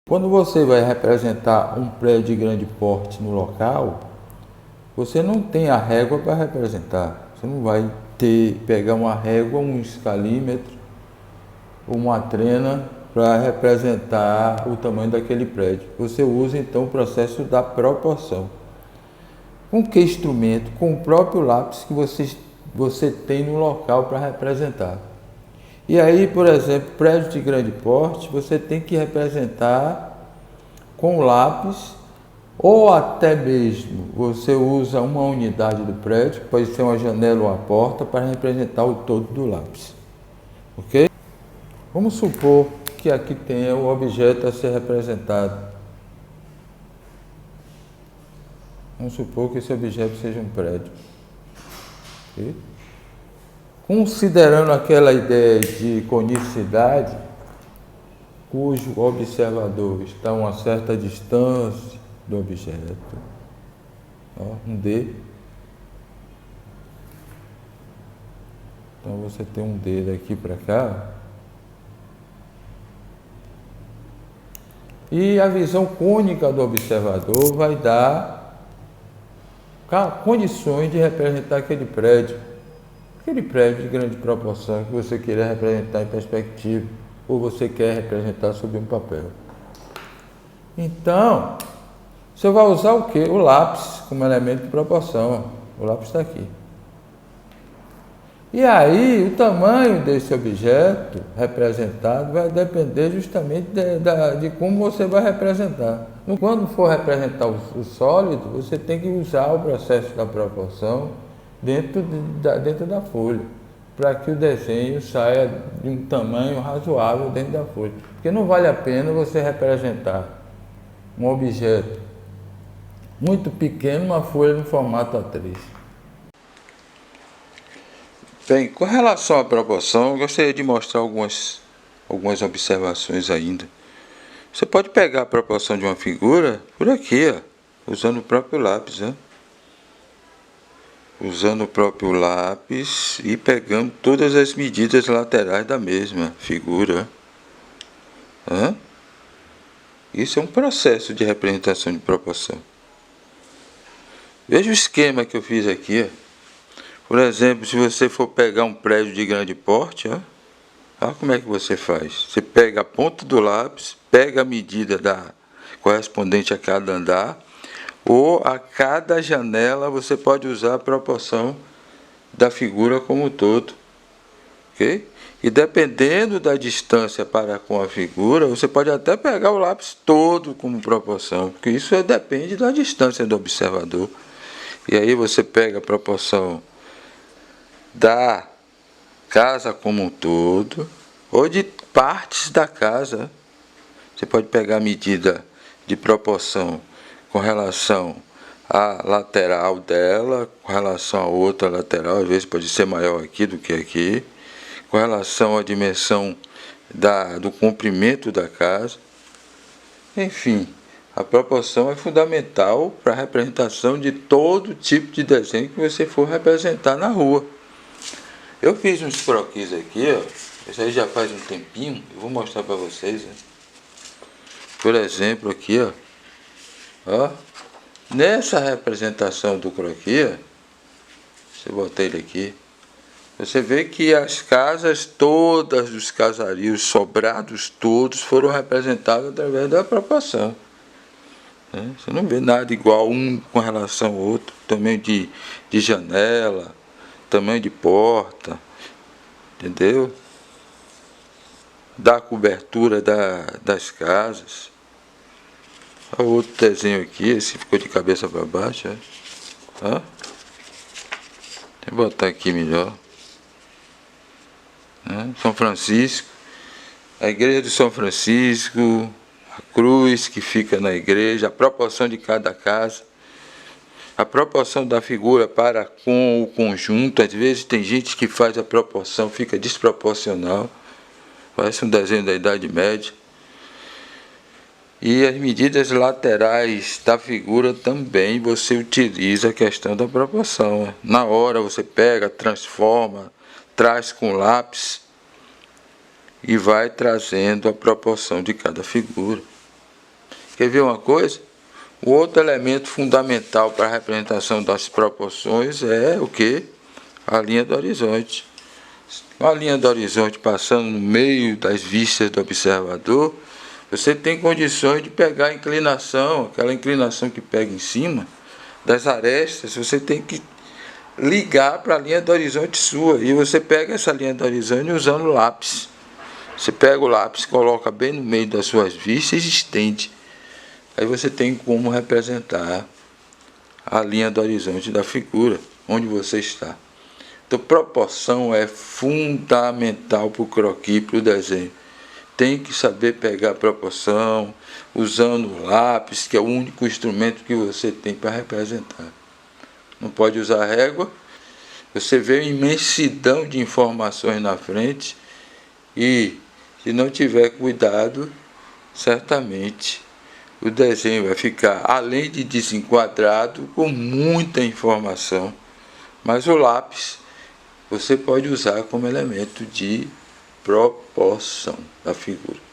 Quando você vai representar um prédio de grande porte no local, você não tem a régua para representar. Você não vai pegar uma régua, um escalímetro, uma trena para representar o tamanho daquele prédio. Você usa então o processo da proporção. Com que instrumento? Com o próprio lápis que você tem no local para representar. E aí, por exemplo, prédio de grande porte, você tem que representar com lápis, ou até mesmo você usa uma unidade do prédio, pode ser uma janela ou uma porta, para representar o todo do lápis. Ok? Vamos supor que aqui tenha um objeto a ser representado. Vamos supor que esse objeto seja um prédio. Okay? Considerando aquela ideia de conicidade, cujo observador está a uma certa distância do objeto, ó, um D. Então você tem um D daqui para cá. E a visão cônica do observador vai dar condições de representar aquele prédio de grande proporção que você queira representar em perspectiva, ou você quer representar sobre um papel. Então, você vai usar o quê? O lápis como elemento de proporção. O lápis está aqui. E aí, o tamanho desse objeto representado vai depender justamente de como você vai representar. Quando for representar o sólido, você tem que usar o processo da proporção dentro da folha, para que o desenho saia de um tamanho razoável dentro da folha. Porque não vale a pena você representar um objeto muito pequeno numa folha no formato A3. Bem, com relação à proporção, eu gostaria de mostrar algumas observações ainda. Você pode pegar a proporção de uma figura por aqui, ó, usando o próprio lápis, né? Usando o próprio lápis e pegando todas as medidas laterais da mesma figura. Isso é um processo de representação de proporção. Veja o esquema que eu fiz aqui. Por exemplo, se você for pegar um prédio de grande porte, olha como é que você faz. Você pega a ponta do lápis, pega a medida correspondente a cada andar, ou a cada janela você pode usar a proporção da figura como um todo. Ok? E dependendo da distância para com a figura, você pode até pegar o lápis todo como proporção, porque isso depende da distância do observador. E aí você pega a proporção da casa como um todo, ou de partes da casa. Você pode pegar a medida de proporção com relação à lateral dela, com relação a outra lateral, às vezes pode ser maior aqui do que aqui, com relação à dimensão do comprimento da casa. Enfim, a proporção é fundamental para a representação de todo tipo de desenho que você for representar na rua. Eu fiz uns croquis aqui, ó. Isso aí já faz um tempinho. Eu vou mostrar para vocês, né? Por exemplo, aqui, ó. Nessa representação do croquis, se eu botar ele aqui, você vê que as casas todas dos casarios, sobrados todos, foram representados através da proporção. Você não vê nada igual um com relação ao outro. Tamanho de janela, tamanho de porta, entendeu? Da cobertura das casas. Olha o outro desenho aqui, esse ficou de cabeça para baixo. Ó. Deixa eu botar aqui melhor. São Francisco, a igreja de São Francisco, a cruz que fica na igreja, a proporção de cada casa, a proporção da figura para com o conjunto. Às vezes tem gente que faz a proporção, fica desproporcional, parece um desenho da Idade Média. E as medidas laterais da figura também você utiliza a questão da proporção. Na hora você pega, transforma, traz com lápis e vai trazendo a proporção de cada figura. Quer ver uma coisa? O outro elemento fundamental para a representação das proporções é o que? A linha do horizonte. A linha do horizonte passando no meio das vistas do observador, você tem condições de pegar a inclinação, aquela inclinação que pega em cima das arestas, você tem que ligar para a linha do horizonte sua. E você pega essa linha do horizonte usando o lápis. Você pega o lápis, coloca bem no meio das suas vistas e estende. Aí você tem como representar a linha do horizonte da figura, onde você está. Então, proporção é fundamental para o croquis, para o desenho. Tem que saber pegar a proporção, usando o lápis, que é o único instrumento que você tem para representar. Não pode usar régua. Você vê uma imensidão de informações na frente e, se não tiver cuidado, certamente o desenho vai ficar, além de desenquadrado, com muita informação. Mas o lápis você pode usar como elemento de proporção da figura.